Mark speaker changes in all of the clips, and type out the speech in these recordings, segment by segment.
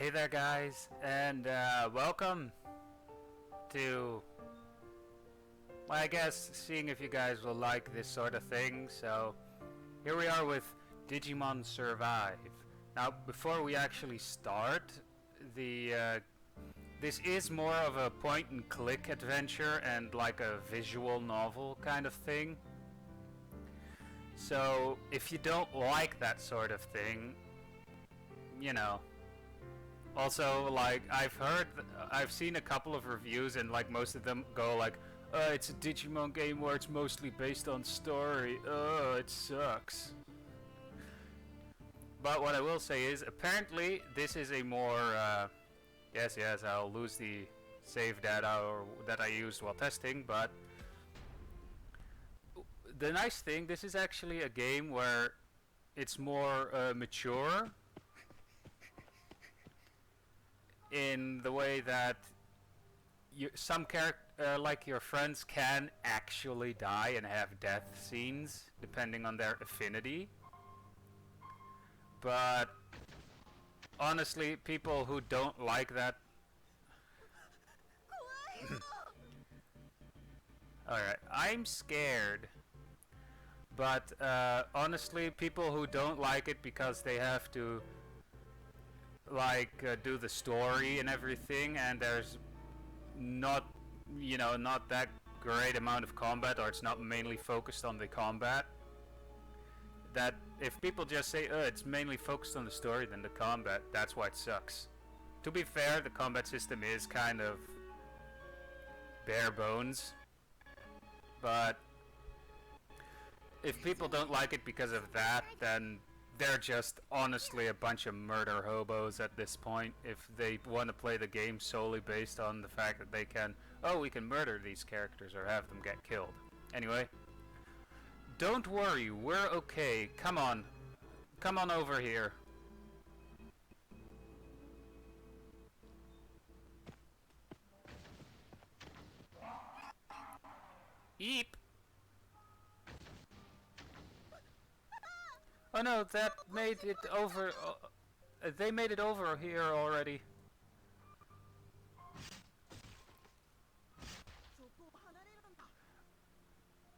Speaker 1: Hey there, guys, and welcome to, well, I guess, seeing if you guys will like this sort of thing. So, here we are with Digimon Survive. Now, before we actually start, this is more of a point-and-click adventure and like a visual novel kind of thing. So, if you don't like that sort of thing, you know. Also, like, I've seen a couple of reviews, and like most of them go like, it's a Digimon game where it's mostly based on story. It sucks." But what I will say is, apparently, this is a more, yes, I'll lose the save data that I used while testing, but the nice thing, this is actually a game where it's more mature in the way that some like your friends can actually die and have death scenes depending on their affinity. But honestly, people who don't like that. Alright, I'm scared. But honestly, people who don't like it because they have to like do the story and everything, and there's not not that great amount of combat, or it's not mainly focused on the combat, that if people just say it's mainly focused on the story than the combat, that's why it sucks. To be fair, the combat system is kind of bare bones, but if people don't like it because of that, then they're just honestly a bunch of murder hobos at this point. If they want to play the game solely based on the fact that they can, we can murder these characters or have them get killed. Anyway, don't worry, we're okay. Come on over here. Eep. Oh no, that made it over. They made it over here already.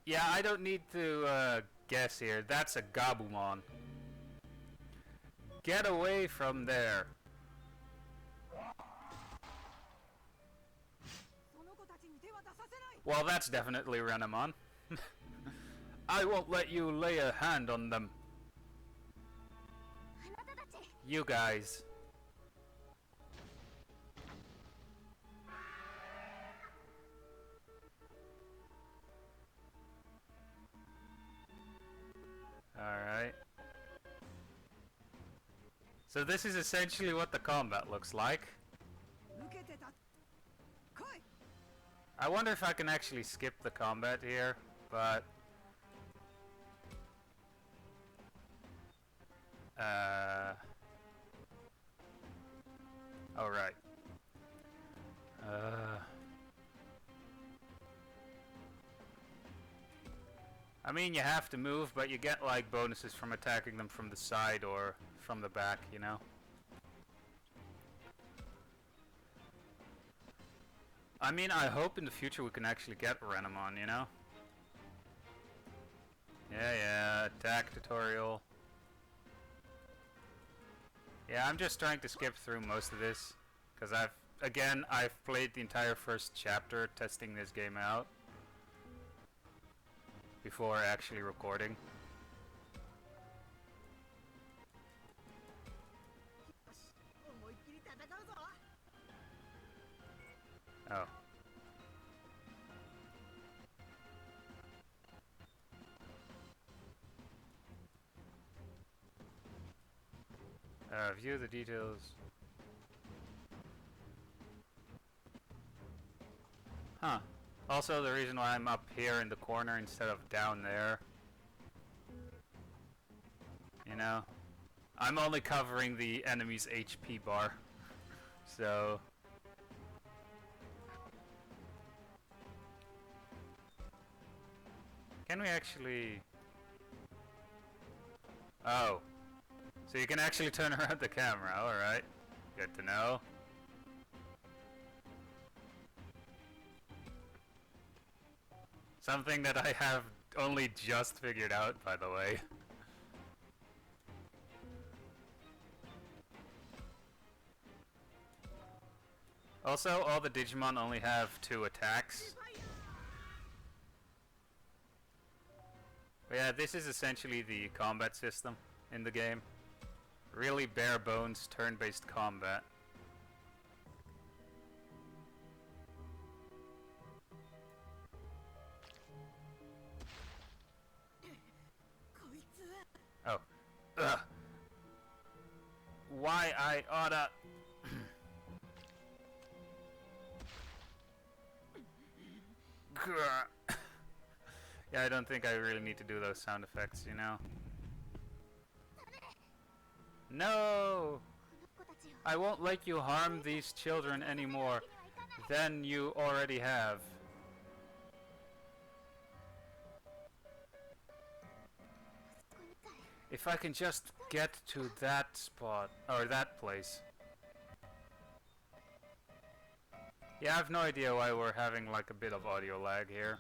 Speaker 1: Yeah, I don't need to guess here. That's a Gabumon. Get away from there. Well, that's definitely Renamon. I won't let you lay a hand on them. You guys. Alright. So this is essentially what the combat looks like. I wonder if I can actually skip the combat here, but... Oh, right. I mean, you have to move, but you get, like, bonuses from attacking them from the side or from the back, you know? I mean, I hope in the future we can actually get Renamon, you know? Yeah, attack tutorial. Yeah, I'm just trying to skip through most of this, because I've played the entire first chapter testing this game out before actually recording. Oh. View the details. Huh. Also, the reason why I'm up here in the corner instead of down there. You know? I'm only covering the enemy's HP bar. So... Can we actually... Oh. So you can actually turn around the camera, alright. Good to know. Something that I have only just figured out, by the way. Also, all the Digimon only have 2 attacks. But yeah, this is essentially the combat system in the game. Really bare bones turn-based combat. Oh. Ugh. Why I oughta... Yeah, I don't think I really need to do those sound effects, you know? No! I won't let you harm these children anymore than you already have. If I can just get to that spot, or that place. Yeah, I have no idea why we're having like a bit of audio lag here.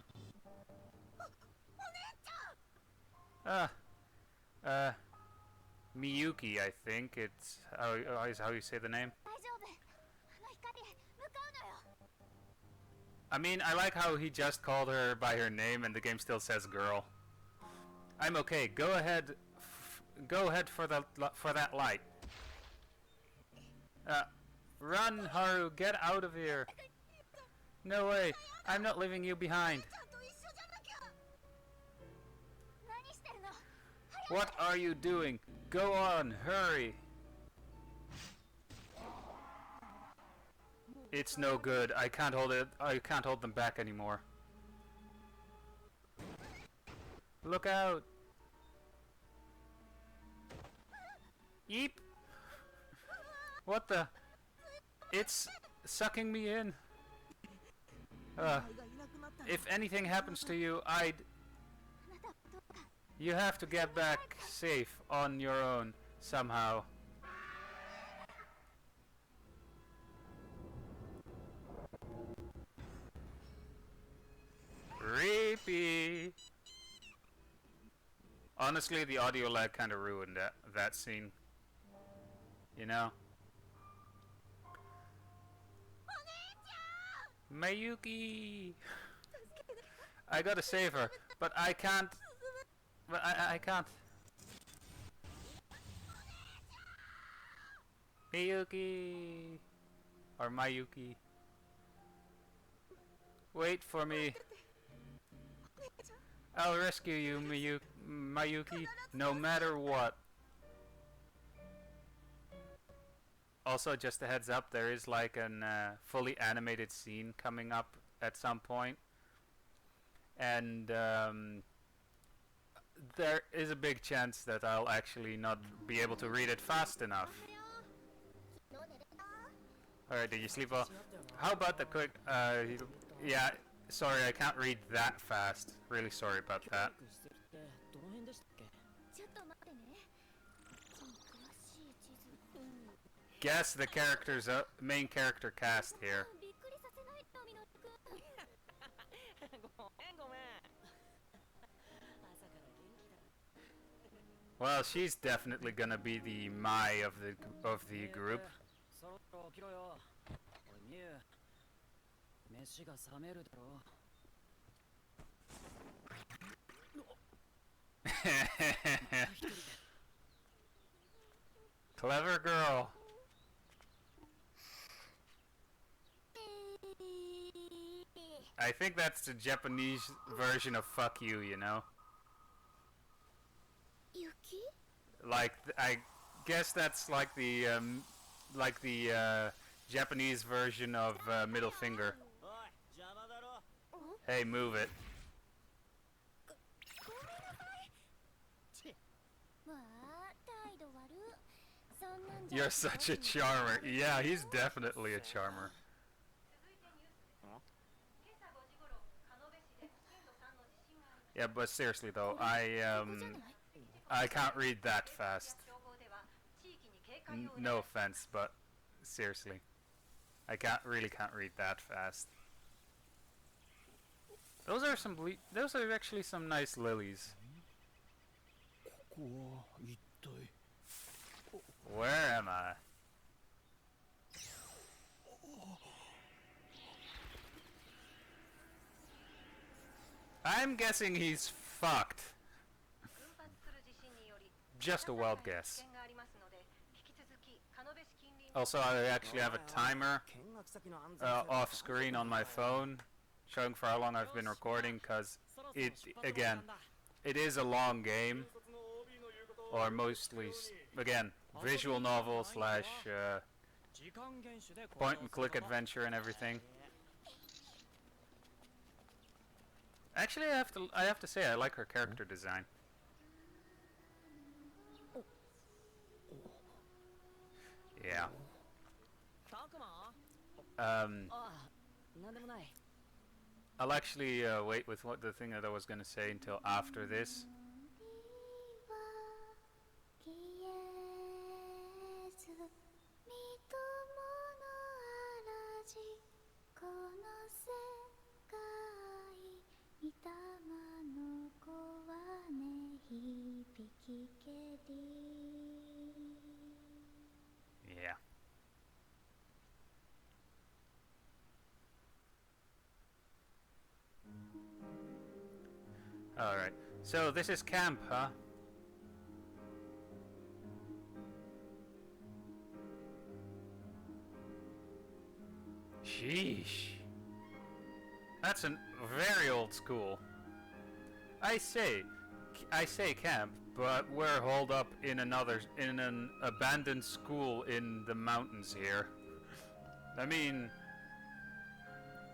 Speaker 1: Miyuki, I think it's how you say the name. I mean, I like how he just called her by her name and the game still says girl. I'm okay. Go ahead. Go ahead for that light. Run, Haru. Get out of here. No way. I'm not leaving you behind. What are you doing? Go on, hurry. It's no good. I can't hold it. I can't hold them back anymore. Look out. Yeep. What the? It's sucking me in. If anything happens to you, You have to get back safe on your own, somehow. Creepy! Honestly, the audio lag kinda ruined that scene. You know? Mayuki! I gotta save her, but I can't. But I can't. Miyuki! Or Mayuki. Wait for me. I'll rescue you, Mayuki, no matter what. Also, just a heads up, there is like an fully animated scene coming up at some point. And there is a big chance that I'll actually not be able to read it fast enough. Alright, did you sleep well? How about the quick, yeah, sorry, I can't read that fast. Really sorry about that. Guess the character's main character cast here. Well, she's definitely gonna be the Mai of the group. Clever girl. I think that's the Japanese version of fuck you, you know? Like, I guess that's like the Japanese version of middle finger. Hey, move it. You're such a charmer. Yeah, he's definitely a charmer. Yeah, but seriously though, I can't read that fast. No offense, but Seriously. I really can't read that fast. Those are those are actually some nice lilies. Where am I? I'm guessing he's fucked. Just a wild guess. Also, I actually have a timer off screen on my phone showing for how long I've been recording, because it is a long game, or mostly again visual novel slash point and click adventure and everything. Actually, I have to say I like her character design. Yeah. I'll actually wait with the thing that I was gonna say until after this. Yeah. Alright. So this is camp, huh? Sheesh. That's a very old school. I say camp, but we're holed up in an abandoned school in the mountains here. I mean,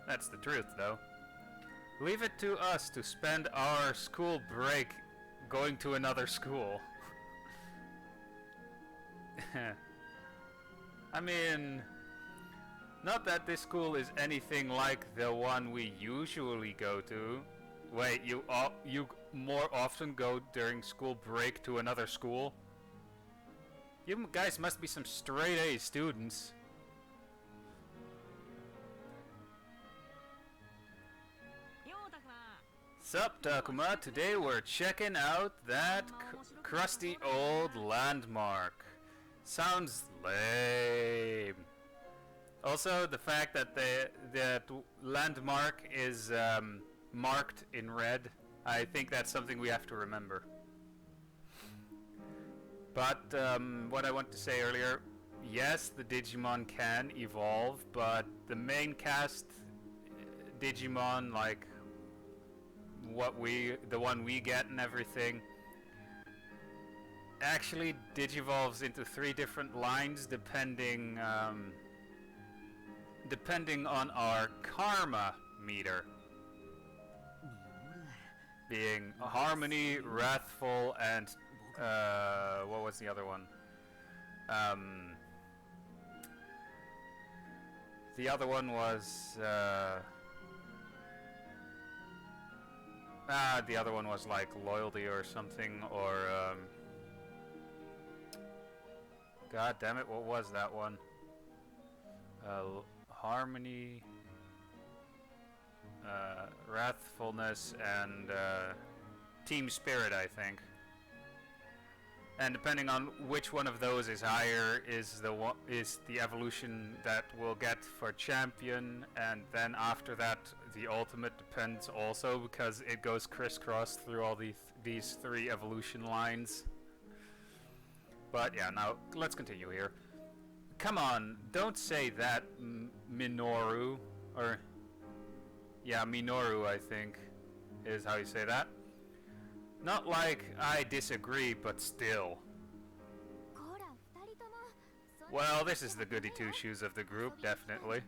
Speaker 1: that's the truth, though. Leave it to us to spend our school break going to another school. I mean, not that this school is anything like the one we usually go to. Wait, you more often go during school break to another school? You guys must be some straight A students. Sup, Takuma? Today we're checking out that crusty old landmark. Sounds lame. Also, the fact that that landmark is marked in red, I think that's something we have to remember. But what I want to say earlier, yes, the Digimon can evolve, but the main cast Digimon, like the one we get and everything, actually digivolves into 3 different lines depending on our karma meter, being Harmony, Wrathful, and what was the other one? The other one was the other one was like Loyalty or something, or God damn it, what was that one? Harmony, Wrathfulness, and Team Spirit, I think. And depending on which one of those is higher is the evolution that we'll get for champion, and then after that the ultimate depends also, because it goes crisscross through all these 3 evolution lines. But yeah, now let's continue here. Come on, don't say that, Minoru, or yeah, Minoru, I think is how you say that. Not like I disagree, but still. Well, this is the goody two-shoes of the group, definitely.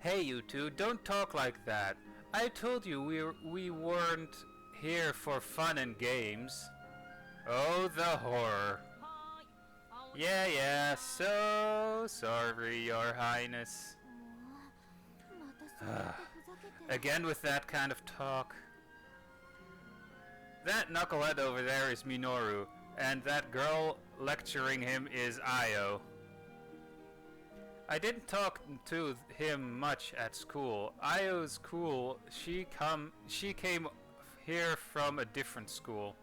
Speaker 1: Hey, you two, don't talk like that. I told you we weren't here for fun and games. Oh, the horror. Yeah, so sorry, Your Highness. Again with that kind of talk. That knucklehead over there is Minoru, And that girl lecturing him is Io. I didn't talk to him much at school. Io's cool. She came here from a different school.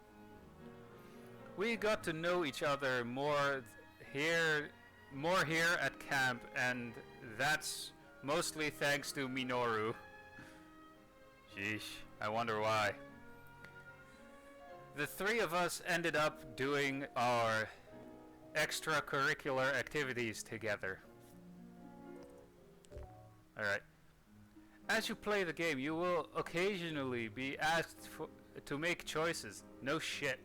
Speaker 1: We got to know each other more here at camp, and that's mostly thanks to Minoru. Sheesh, I wonder why. The three of us ended up doing our extracurricular activities together. Alright. As you play the game, you will occasionally be asked to make choices. No shit.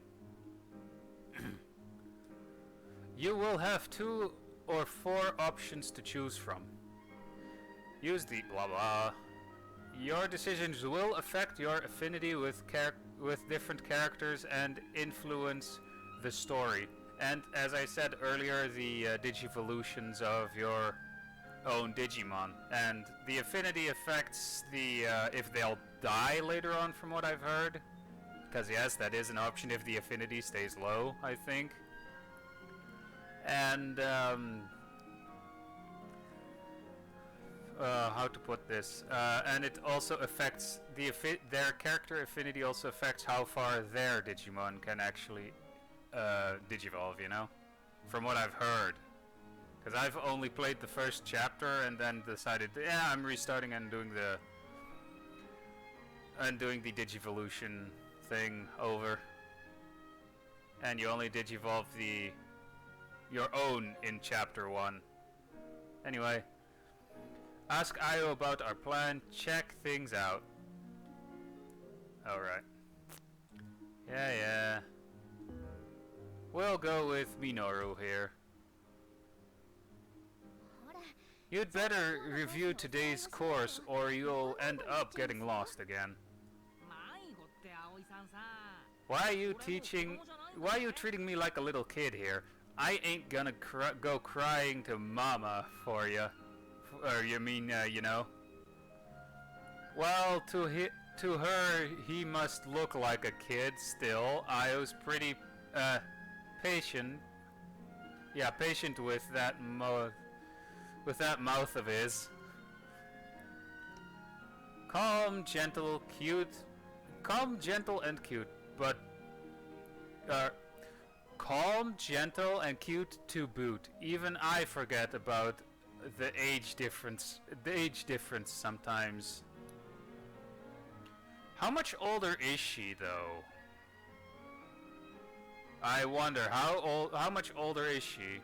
Speaker 1: You will have 2 or 4 options to choose from. Use the blah blah. Your decisions will affect your affinity with different characters and influence the story. And as I said earlier, the digivolutions of your own Digimon. And the affinity affects the if they'll die later on, from what I've heard. Because yes, that is an option if the affinity stays low, I think. And how to put this? And it also affects their character affinity. Also affects how far their Digimon can actually digivolve. You know, from what I've heard. Because I've only played the first chapter and then decided, yeah, I'm restarting and doing the digivolution thing over. And you only digivolve your own in chapter 1. Anyway, ask Io about our plan, check things out. Alright. Yeah. We'll go with Minoru here. You'd better review today's course or you'll end up getting lost again. Why are you treating me like a little kid here? I ain't gonna go crying to mama for you. Or you mean, you know? Well, to her, he must look like a kid still. Io's pretty, patient. Yeah, patient with that mouth of his. Calm, gentle, and cute, but calm, gentle, and cute to boot. Even I forget about the age difference. Sometimes. How much older is she, though? I wonder how much older is she?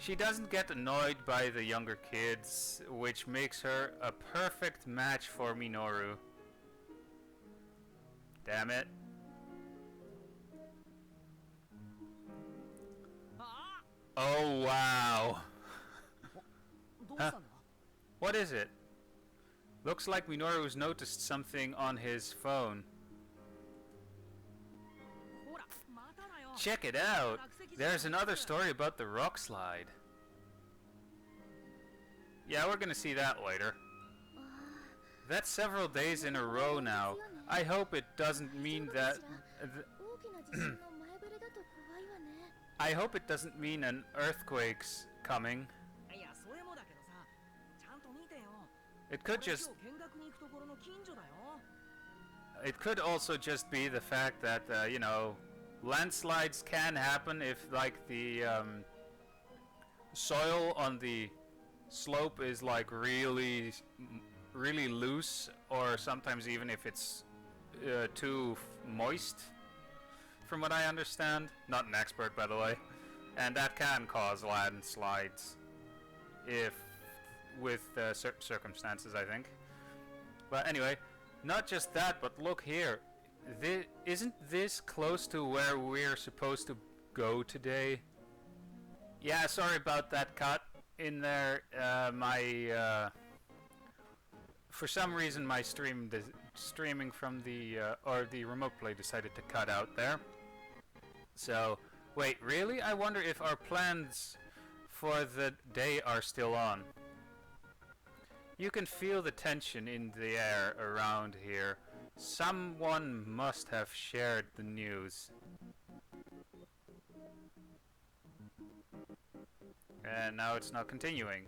Speaker 1: She doesn't get annoyed by the younger kids, which makes her a perfect match for Minoru. Damn it. Oh wow. Huh? What is it? Looks like Minoru's noticed something on his phone. Check it out! There's another story about the rock slide. Yeah, we're gonna see that later. That's several days in a row now. I hope it doesn't mean that... I hope it doesn't mean an earthquake's coming. It could just... It could also just be the fact that, you know, landslides can happen if, like, the soil on the slope is, like, really loose, or sometimes even if it's too moist, from what I understand. Not an expert, by the way. And that can cause landslides if with certain circumstances, I think. But anyway, not just that, but look here. Isn't this close to where we're supposed to go today? Yeah, sorry about that cut in there. For some reason my streaming from the remote play decided to cut out there. So, wait, really? I wonder if our plans for the day are still on. You can feel the tension in the air around here. Someone must have shared the news. And now it's not continuing.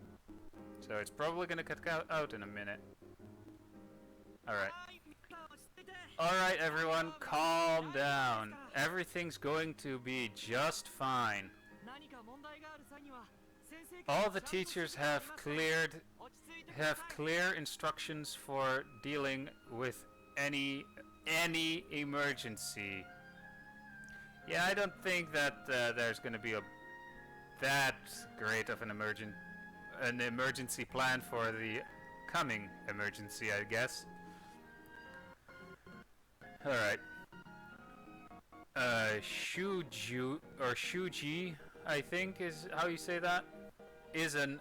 Speaker 1: So it's probably gonna cut out in a minute. Alright. Alright everyone, calm down. Everything's going to be just fine. All the teachers have clear instructions for dealing with any emergency. Yeah, I don't think that there's gonna be that great of an emergency plan for the coming emergency, I guess. Alright. Shuji, I think is how you say that, is an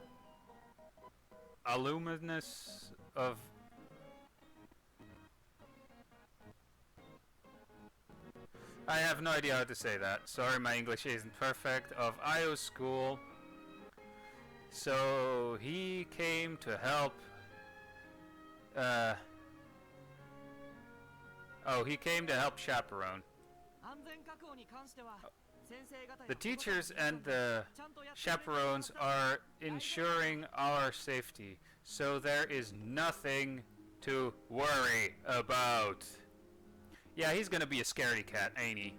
Speaker 1: alumnus of... I have no idea how to say that. Sorry, my English isn't perfect. Of IO school. So he came to help. He came to help chaperone. The teachers and the chaperones are ensuring our safety, so there is nothing to worry about. Yeah, he's gonna be a scaredy cat, ain't he?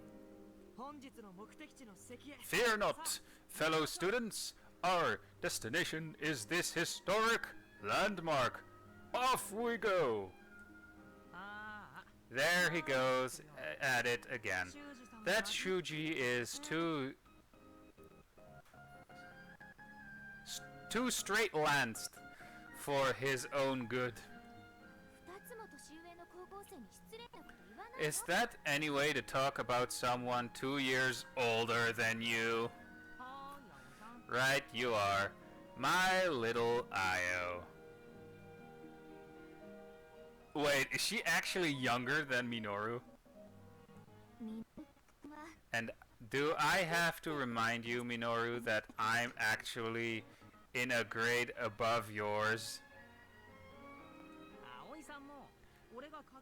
Speaker 1: Fear not, fellow students. Our destination is this historic landmark. Off we go. There he goes at it again. That Shuji is too straight-lanced for his own good. Is that any way to talk about someone 2 years older than you? Right, you are. My little Io. Wait, is she actually younger than Minoru? And do I have to remind you, Minoru, that I'm actually in a grade above yours?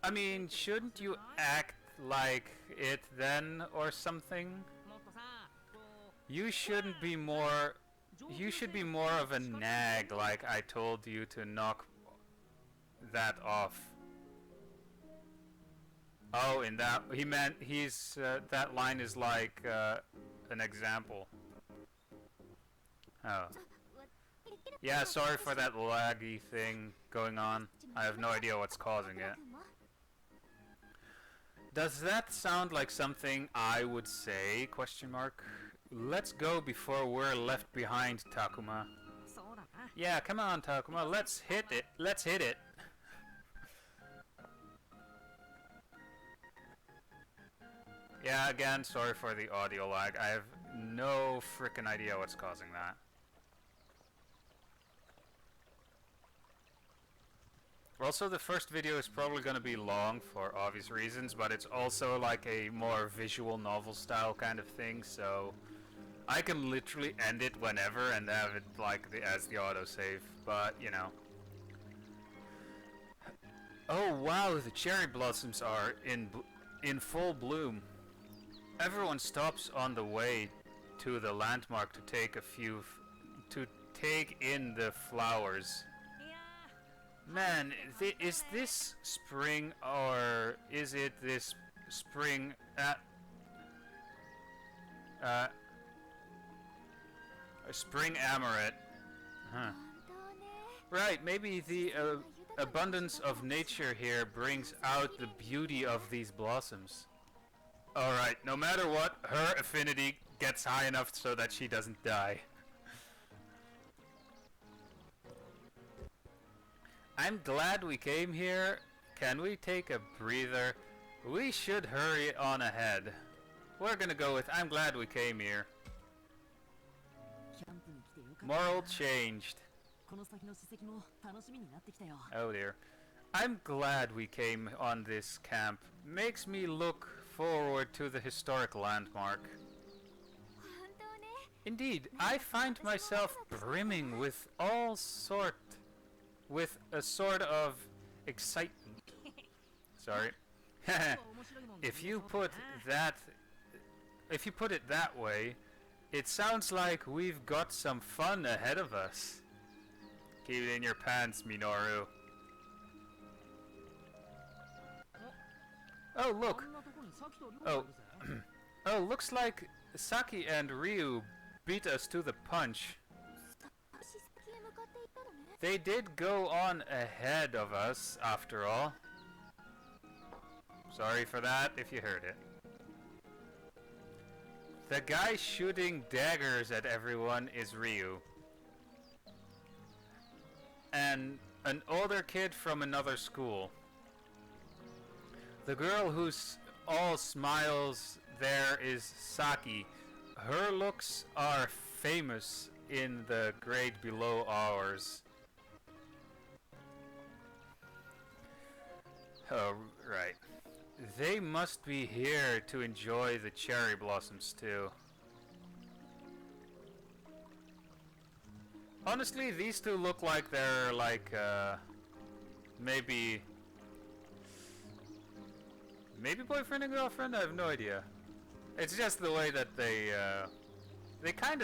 Speaker 1: I mean, shouldn't you act like it then, or something? You shouldn't be more... You should be more of a nag, like I told you to knock that off. Oh, in that... He meant he's... that line is like an example. Oh. Yeah, sorry for that laggy thing going on. I have no idea what's causing it. Does that sound like something I would say? Question mark. Let's go before we're left behind, Takuma. Yeah, come on, Takuma. Let's hit it. Let's hit it. Yeah, again, sorry for the audio lag. I have no frickin' idea what's causing that. Also, the first video is probably going to be long for obvious reasons, but it's also like a more visual novel style kind of thing, so I can literally end it whenever and have it like as the autosave, but you know. Oh wow, the cherry blossoms are in full bloom. Everyone stops on the way to the landmark to take in the flowers. Man, is this spring or is it this spring spring amaret? Huh. Right, maybe the abundance of nature here brings out the beauty of these blossoms. Alright, no matter what, her affinity gets high enough so that she doesn't die. I'm glad we came here. Can we take a breather? We should hurry on ahead. We're gonna go with I'm glad we came here. Moral changed. Oh dear. I'm glad we came on this camp. Makes me look forward to the historic landmark. Indeed, I find myself brimming with a sort of excitement. Sorry. if you put that, if you put it that way, it sounds like we've got some fun ahead of us. Keep it in your pants, Minoru. Oh, look. Oh, oh, looks like Saki and Ryu beat us to the punch. They did go on ahead of us, after all. Sorry for that, if you heard it. The guy shooting daggers at everyone is Ryu. And an older kid from another school. The girl who's all smiles there is Saki. Her looks are famous in the grade below ours. Oh, right. They must be here to enjoy the cherry blossoms too. Honestly, these two look like they're like, maybe boyfriend and girlfriend? I have no idea. It's just the way that they kind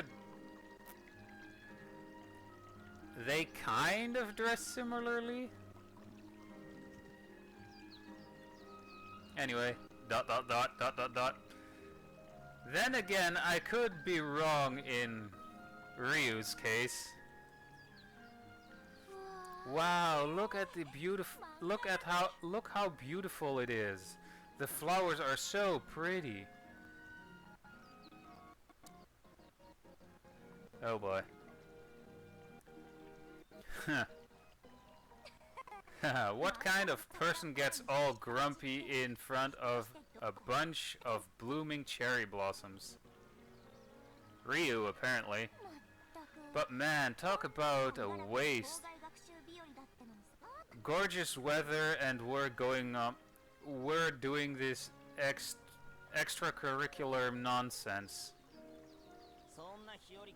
Speaker 1: of dress similarly. Anyway, ... Then again, I could be wrong in Ryu's case. Wow, look at the beautiful, look how beautiful it is. The flowers are so pretty. Oh boy. What kind of person gets all grumpy in front of a bunch of blooming cherry blossoms? Ryu, apparently. But man, talk about a waste. Gorgeous weather and we're doing this extracurricular nonsense.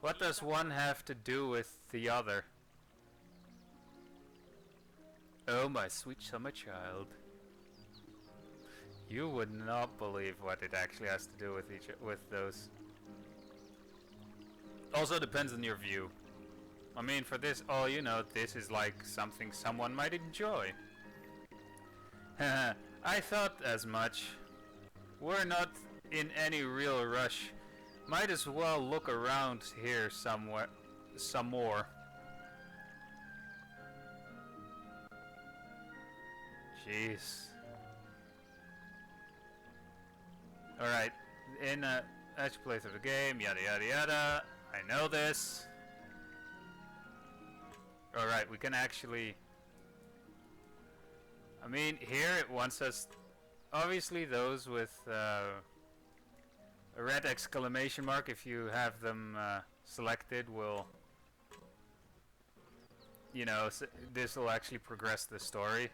Speaker 1: What does one have to do with the other? Oh, my sweet summer child. You would not believe what it actually has to do with those. Also depends on your view. I mean, for this, all you know, this is like something someone might enjoy. I thought as much. We're not in any real rush. Might as well look around here some more. Jeez. Alright, as you play through the game, yada yada yada. I know this. Alright, we can actually... I mean, here it wants us... Obviously those with a red exclamation mark, if you have them selected, will... You know, this will actually progress the story.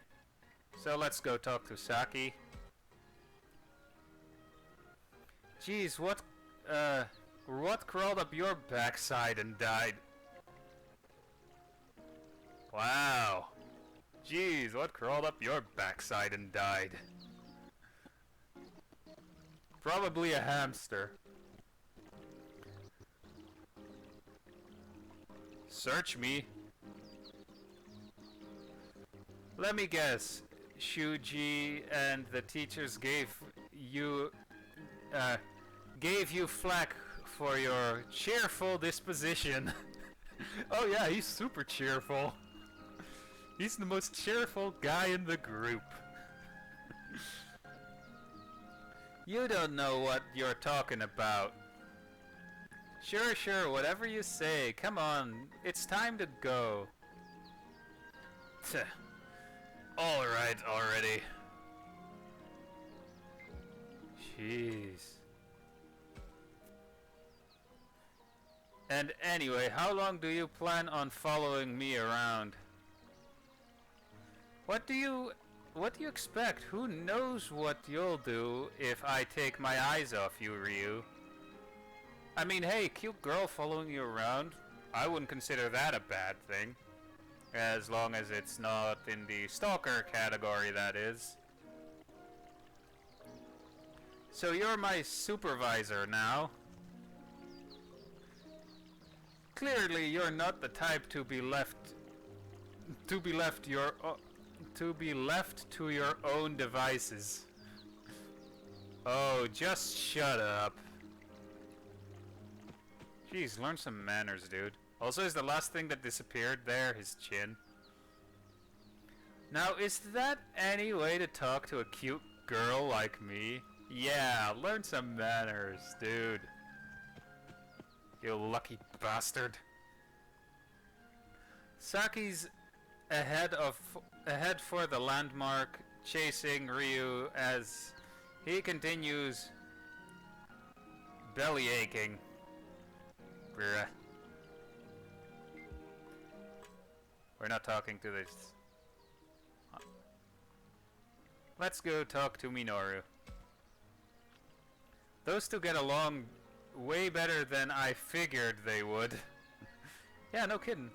Speaker 1: So let's go talk to Saki. Jeez, what crawled up your backside and died? Wow. Jeez, what crawled up your backside and died? Probably a hamster. Search me. Let me guess. Shuji and the teachers gave you flack for your cheerful disposition. Oh yeah, he's super cheerful. He's the most cheerful guy in the group. You don't know what you're talking about. Sure, whatever you say. Come on, it's time to go. Alright already. Jeez. And anyway, how long do you plan on following me around? What do you expect? Who knows what you'll do if I take my eyes off you, Ryu? I mean, hey, cute girl following you around. I wouldn't consider that a bad thing. As long as it's not in the stalker category, that is. So you're my supervisor now. Clearly, you're not the type to be left to your own devices. Oh, just shut up. Jeez, learn some manners, dude. Also, is the last thing that disappeared there his chin? Now, is that any way to talk to a cute girl like me? Yeah, learn some manners, dude. You lucky bastard. Saki's ahead for the landmark, chasing Ryu as he continues belly aching. Bruh. We're not talking to this. Let's go talk to Minoru. Those two get along way better than I figured they would. Yeah, no kidding.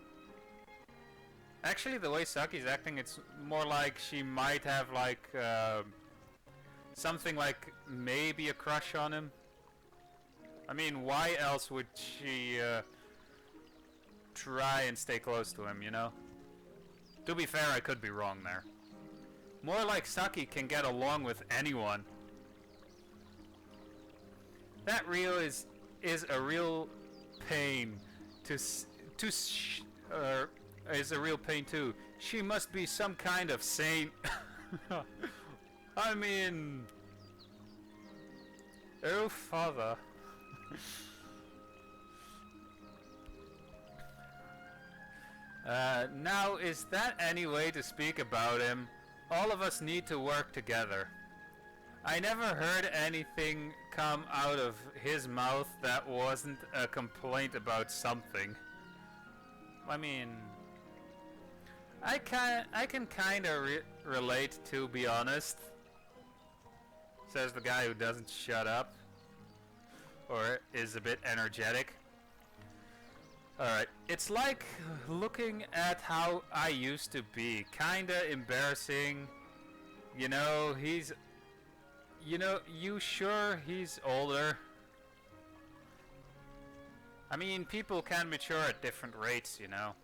Speaker 1: Actually, the way Saki's acting, it's more like she might have like something like maybe a crush on him. I mean, why else would she try and stay close to him, you know? To be fair, I could be wrong there. More like Saki can get along with anyone. That Ryo is a real pain is a real pain too. She must be some kind of saint. I mean, oh father. Now, is that any way to speak about him? All of us need to work together. I never heard anything come out of his mouth that wasn't a complaint about something. I mean, I can kind of relate, to be honest. Says the guy who doesn't shut up. Or is a bit energetic. Alright, it's like looking at how I used to be. Kinda embarrassing. You know, you sure he's older? I mean, people can mature at different rates, you know.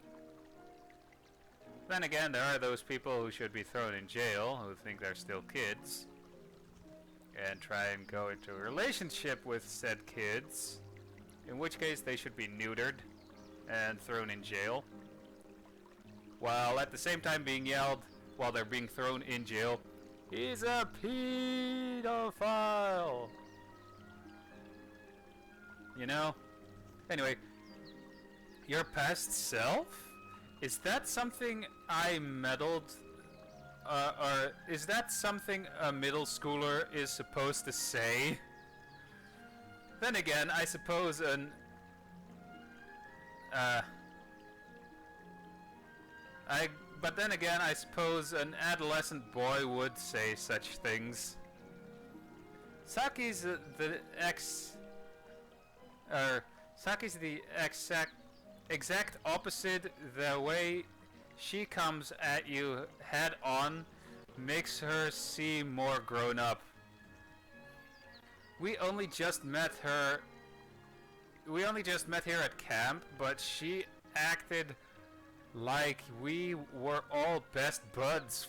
Speaker 1: Then again, there are those people who should be thrown in jail, who think they're still kids. And try and go into a relationship with said kids. In which case, they should be neutered and thrown in jail. While at the same time being yelled, while they're being thrown in jail, he's a pedophile! You know? Anyway, your past self? Is that something I meddled? Or is that something a middle schooler is supposed to say? Then again, I suppose but then again, I suppose an adolescent boy would say such things. Saki's the exact opposite. The way she comes at you head on makes her seem more grown up. We only just met here at camp, but she acted like we were all best buds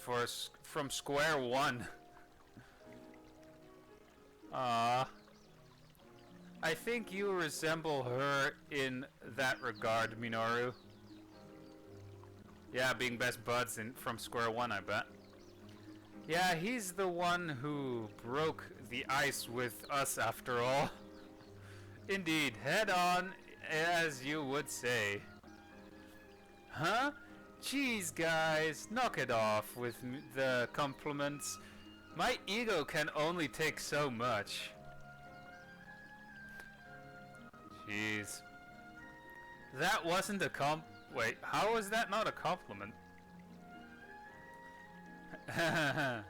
Speaker 1: from square one. Ah, I think you resemble her in that regard, Minoru. Yeah, being best buds from square one, I bet. Yeah, he's the one who broke the ice with us after all. Indeed, head on, as you would say. Huh? Jeez, guys, knock it off with the compliments. My ego can only take so much. Jeez. That wasn't a wait, how was that not a compliment? I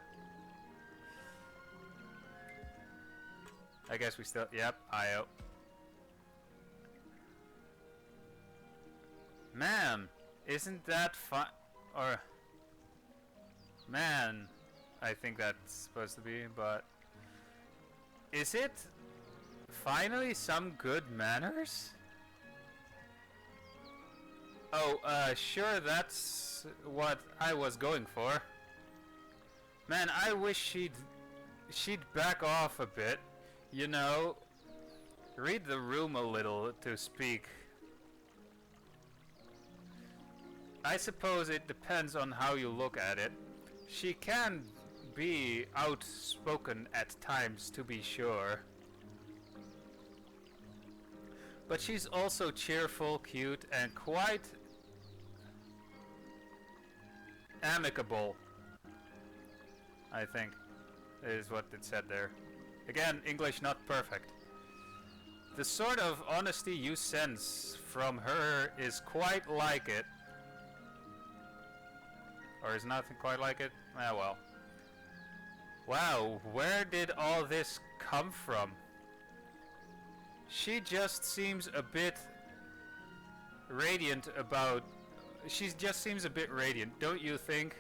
Speaker 1: guess we still, yep, IO. Man, isn't that fun? Or, man, I think that's supposed to be, but Is it finally some good manners? Oh, sure, that's what I was going for. Man, I wish she'd back off a bit. You know, read the room a little to speak. I suppose it depends on how you look at it. She can be outspoken at times, to be sure. But she's also cheerful, cute, and quite amicable, I think, is what it said there. Again, English not perfect. The sort of honesty you sense from her is quite like it. Or is nothing quite like it? Ah, well. Wow, where did all this come from? She just seems a bit radiant about... She just seems a bit radiant, don't you think?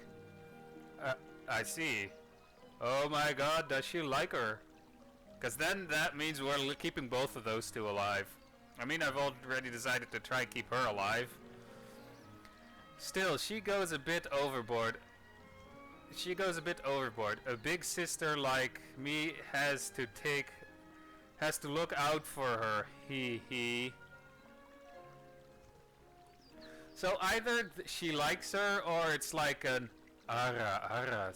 Speaker 1: I see. Oh my god, does she like her? Because then that means we're keeping both of those two alive. I mean, I've already decided to try and keep her alive. Still, she goes a bit overboard. She goes a bit overboard. A big sister like me has to look out for her. Hee hee. So either she likes her or it's like an ara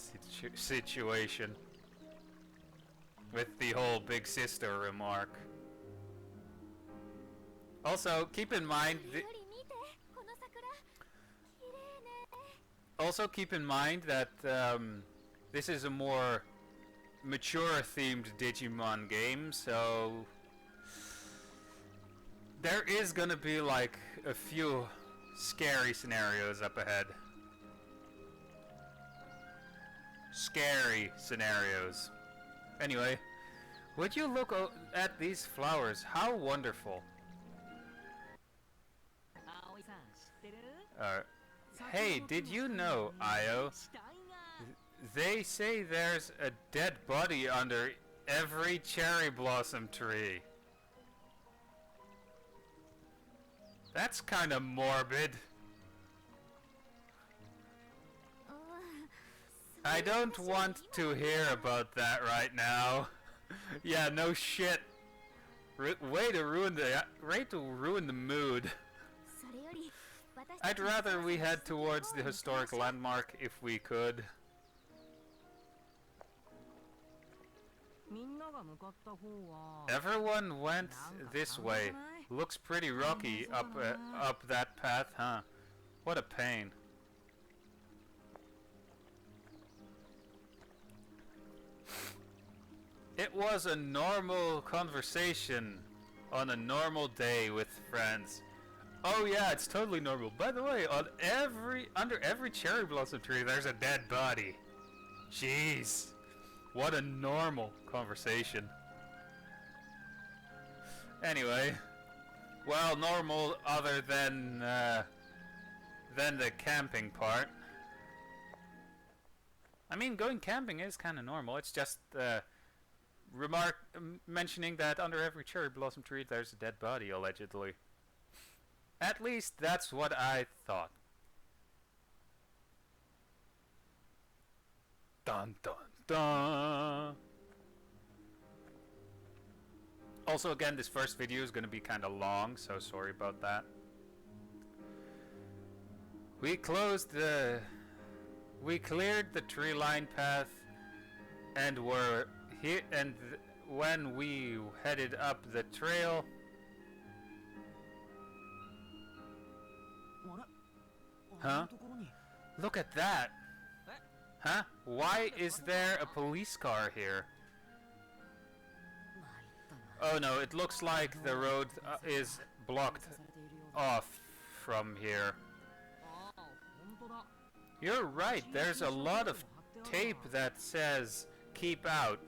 Speaker 1: situation. With the whole big sister remark. Also, keep in mind... Also keep in mind that this is a more mature themed Digimon game, so there is gonna be like a few scary scenarios up ahead. Scary scenarios. Anyway, would you look at these flowers? How wonderful. Hey, did you know, Io? They say there's a dead body under every cherry blossom tree. That's kind of morbid. I don't want to hear about that right now. Yeah, no shit. Way to ruin the mood. I'd rather we head towards the historic landmark if we could. Everyone went this way. Looks pretty rocky up that path, huh? What a pain. It was a normal conversation on a normal day with friends. Oh yeah, it's totally normal. By the way, under every cherry blossom tree there's a dead body. Jeez. What a normal conversation. Anyway, well, normal other than the camping part. I mean, going camping is kind of normal. It's just mentioning that under every cherry blossom tree there's a dead body, allegedly. At least that's what I thought. Dun dun dun. Also, again, this first video is going to be kind of long, so sorry about that. We cleared the tree line path and were here, and when we headed up the trail, huh? Look at that! Huh? Why is there a police car here? Oh no, it looks like the road is blocked off from here. You're right, there's a lot of tape that says keep out.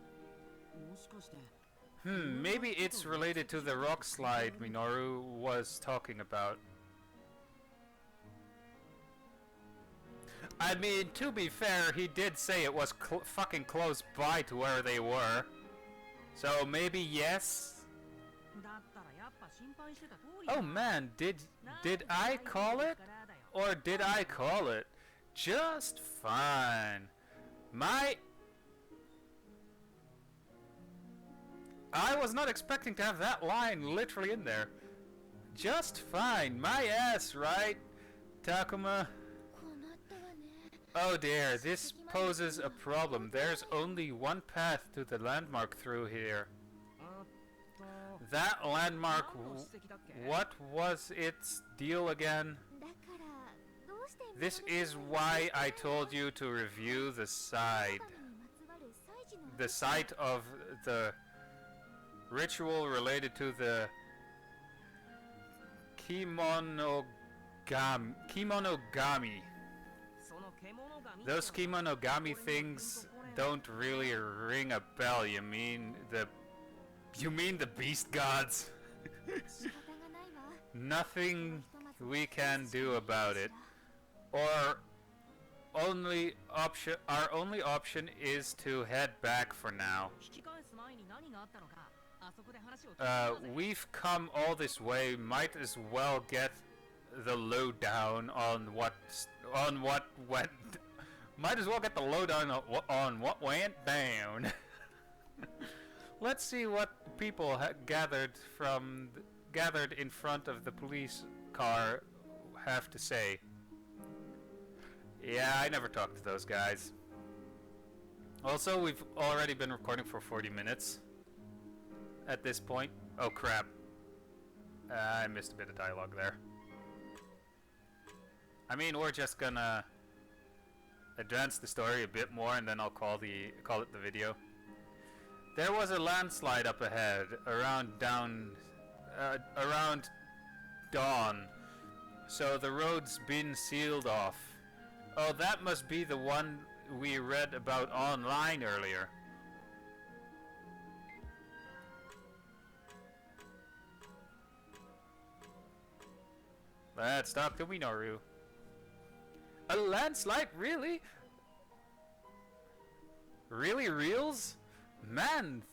Speaker 1: Maybe it's related to the rock slide Minoru was talking about. I mean, to be fair, he did say it was fucking close by to where they were. So maybe yes? Oh man, did I call it? Or did I call it? Just fine. I was not expecting to have that line literally in there. Just fine. My ass, right, Takuma? Oh dear, this poses a problem. There's only one path to the landmark through here. That landmark, what was its deal again? This is why I told you to review the site of the ritual related to the Kimonogami. Those Kimonogami things don't really ring a bell. You mean the beast gods? Nothing we can do about it. Or our only option is to head back for now. We've come all this way, might as well get the lowdown on what went. Might as well get the lowdown on what went down. Let's see what people gathered in front of the police car have to say. Yeah, I never talked to those guys. Also, we've already been recording for 40 minutes at this point. Oh crap. I missed a bit of dialogue there. I mean, we're just gonna advance the story a bit more and then I'll call it the video. There was a landslide up ahead around dawn. So the road's been sealed off. Oh, that must be the one we read about online earlier. Let's talk to Minoru. A landslide? Really? Really, reals? Man,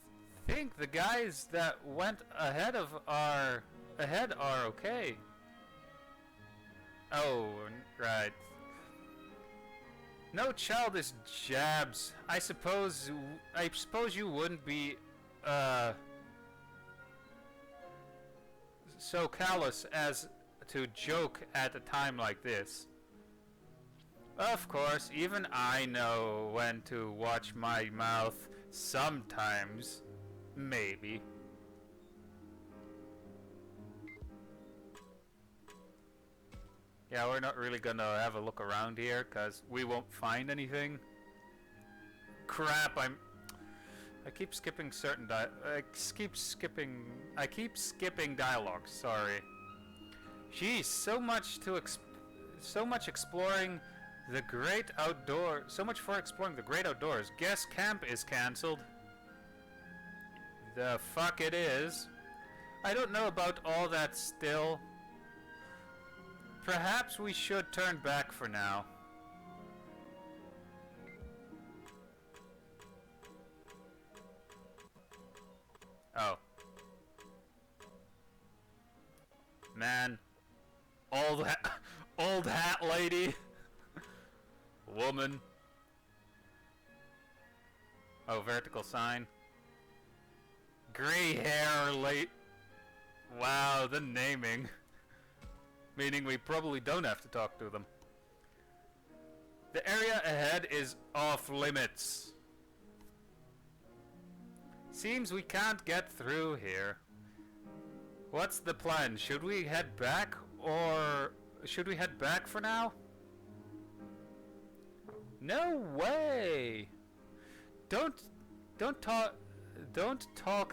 Speaker 1: think the guys that went ahead are okay. Oh, right. No childish jabs. I suppose you wouldn't be so callous as to joke at a time like this. Of course, even I know when to watch my mouth sometimes. Maybe. Yeah, we're not really gonna have a look around here, cause we won't find anything. Crap, I keep skipping I keep skipping dialogue, sorry. Geez, so much exploring the great outdoors. So much for exploring the great outdoors. Guess camp is cancelled. The fuck it is. I don't know about all that still. Perhaps we should turn back for now. Oh. Man. Old hat lady. Woman. Oh, vertical sign. Gray hair late. Wow, the naming. Meaning we probably don't have to talk to them. The area ahead is off limits. Seems we can't get through here. What's the plan? Should we head back or should we head back for now? No way. Don't talk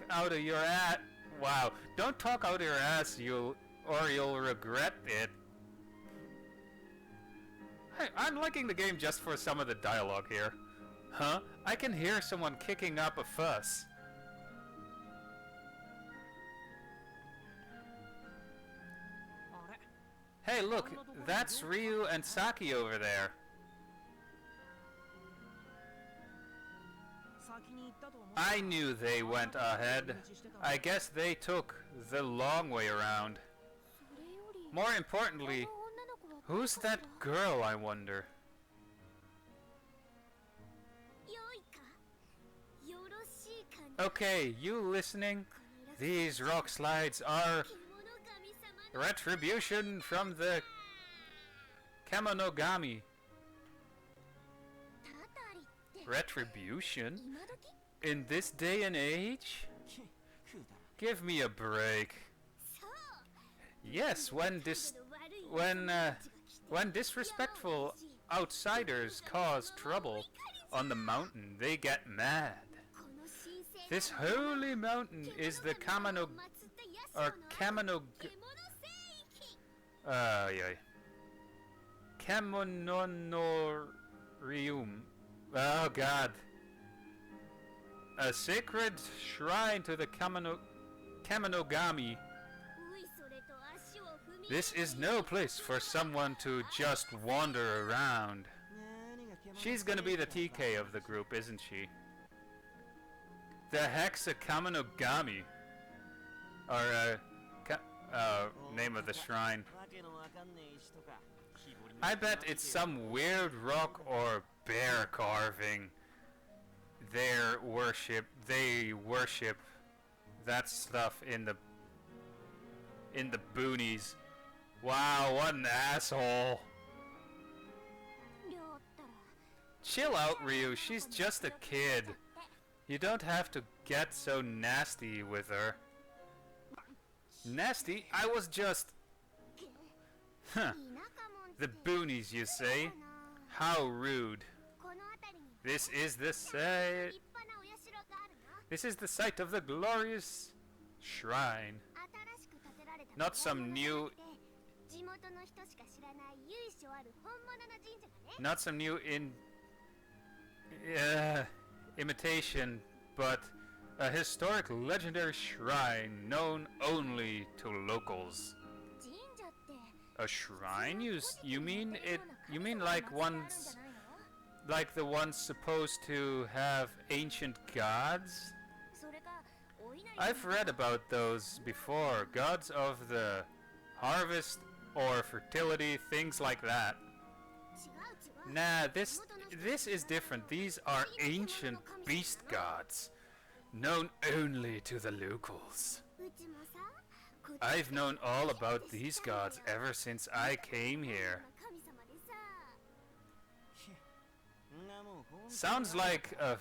Speaker 1: out of your ass. Wow. Don't talk out of your ass, you'll regret it. Hey, I'm liking the game just for some of the dialogue here. Huh? I can hear someone kicking up a fuss. Hey, look, that's Ryu and Saki over there. I knew they went ahead. I guess they took the long way around. More importantly, who's that girl, I wonder? Okay, you listening? These rock slides are retribution from the Kemonogami. Retribution? In this day and age? Give me a break. Yes, when disrespectful outsiders cause trouble on the mountain, they get mad. This holy mountain is the Kemononorium. Oh god. A sacred shrine to the Kemonogami. This is no place for someone to just wander around. She's gonna be the TK of the group, isn't she? The heck's a Kemonogami? Or, name of the shrine. I bet it's some weird rock or bear carving. They worship that stuff in the boonies. Wow, what an asshole. Chill out, Ryu. She's just a kid. You don't have to get so nasty with her. Nasty? I was just... Huh. The boonies, you say? How rude. This is the site of the glorious shrine. Not some new imitation, but a historic legendary shrine known only to locals. A shrine? You mean it? You mean like the ones supposed to have ancient gods? I've read about those before. Gods of the harvest or fertility, things like that. Nah, this is different. These are ancient beast gods, known only to the locals. I've known all about these gods ever since I came here. Sounds like a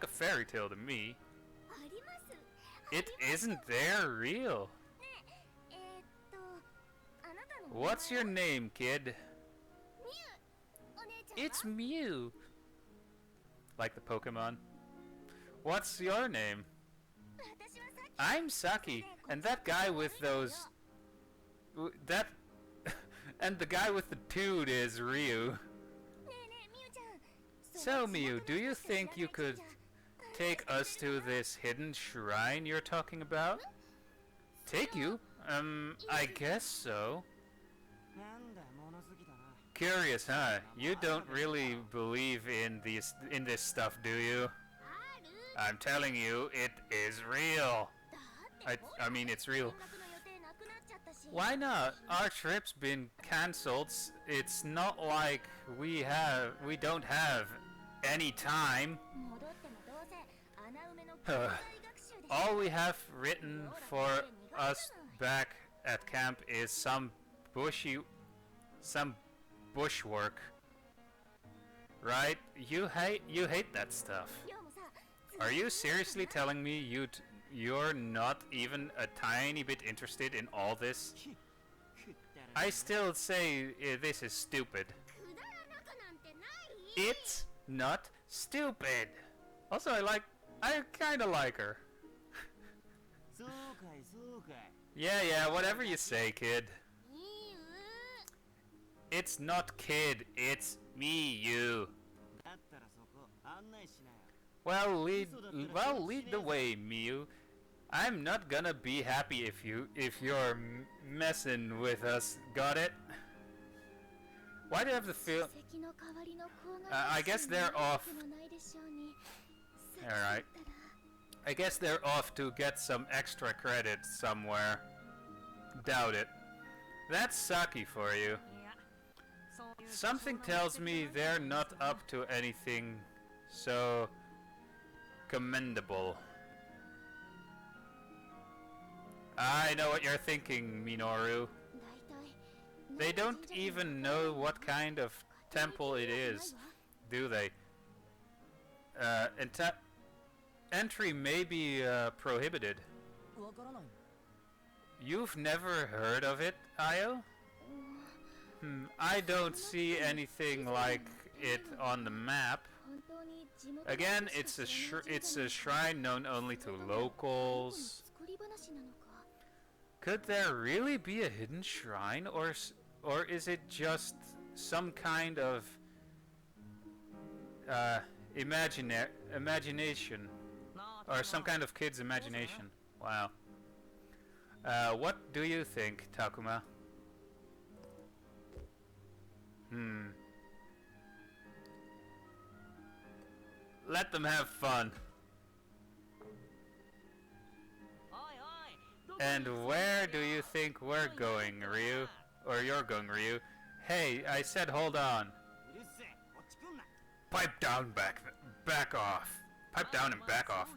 Speaker 1: fairy tale to me. It isn't there real. What's your name, kid? It's Mew. Like the Pokemon. What's your name? I'm Saki, and that guy with those... and the guy with the dude is Ryu. So, Mew, do you think you could take us to this hidden shrine you're talking about? Take you? I guess so. Curious, huh? You don't really believe in this stuff, do you? I'm telling you, it is real. I mean, it's real. Why not? Our trip's been cancelled. It's not like we don't have any time. All we have written for us back at camp is some bushwork. Right? You hate that stuff. Are you seriously telling me you're not even a tiny bit interested in all this? I still say this is stupid. It's not stupid. Also, I kinda like her. Yeah, whatever you say, kid. It's not kid, it's me, you. Well, lead the way, Mew. I'm not gonna be happy if you're messing with us. Got it? Why do I have the feel? I guess they're off. Alright. I guess they're off to get some extra credit somewhere. Doubt it. That's sucky for you. Something tells me they're not up to anything so commendable. I know what you're thinking, Minoru. They don't even know what kind of temple it is, do they? Entry may be prohibited. You've never heard of it, Ayo? I don't see anything like it on the map. Again, it's a shrine known only to locals. Could there really be a hidden shrine, or is it just some kind of imagination, or some kind of kid's imagination? Wow. What do you think, Takuma? Let them have fun. And where do you think we're going, Ryu? Or you're going, Ryu? Hey, I said hold on. Pipe down, back off. Pipe down and back off.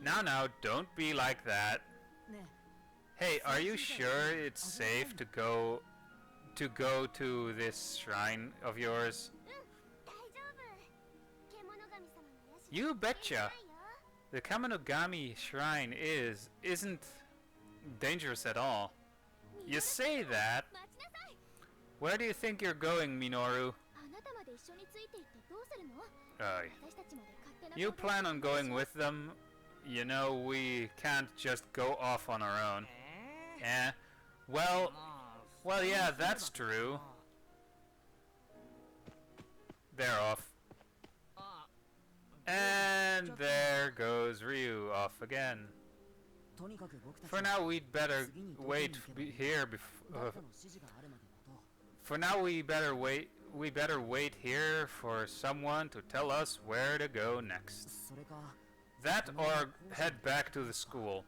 Speaker 1: Now, don't be like that. Hey, are you sure it's safe to go to this shrine of yours? You betcha. The Kamonogami shrine isn't dangerous at all. You say that? Where do you think you're going, Minoru? You plan on going with them? You know, we can't just go off on our own. Eh? Well, yeah, that's true. They're off. And there goes Ryu off again. For now, we'd better wait here. For now, we better wait here for someone to tell us where to go next. That or head back to the school.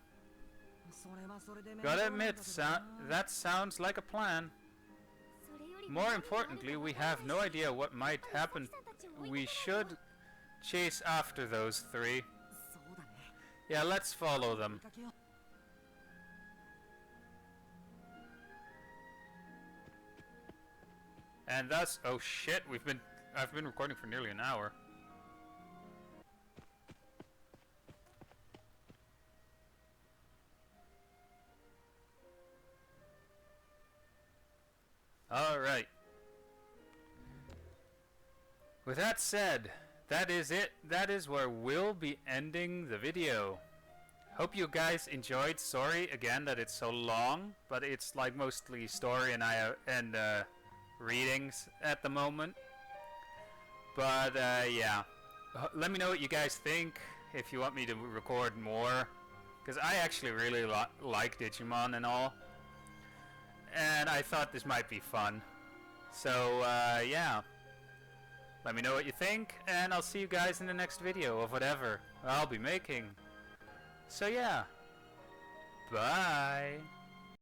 Speaker 1: Gotta admit, that sounds like a plan. More importantly, we have no idea what might happen. We should chase after those three. Yeah, let's follow them. And thus, oh shit, I've been recording for nearly an hour. Alright. With that said, that is it. That is where we'll be ending the video. Hope you guys enjoyed. Sorry again that it's so long, but it's like mostly story and readings at the moment. But yeah, let me know what you guys think, if you want me to record more, because I actually really like Digimon and all, and I thought this might be fun. So yeah, let me know what you think, and I'll see you guys in the next video of whatever I'll be making. So yeah, bye.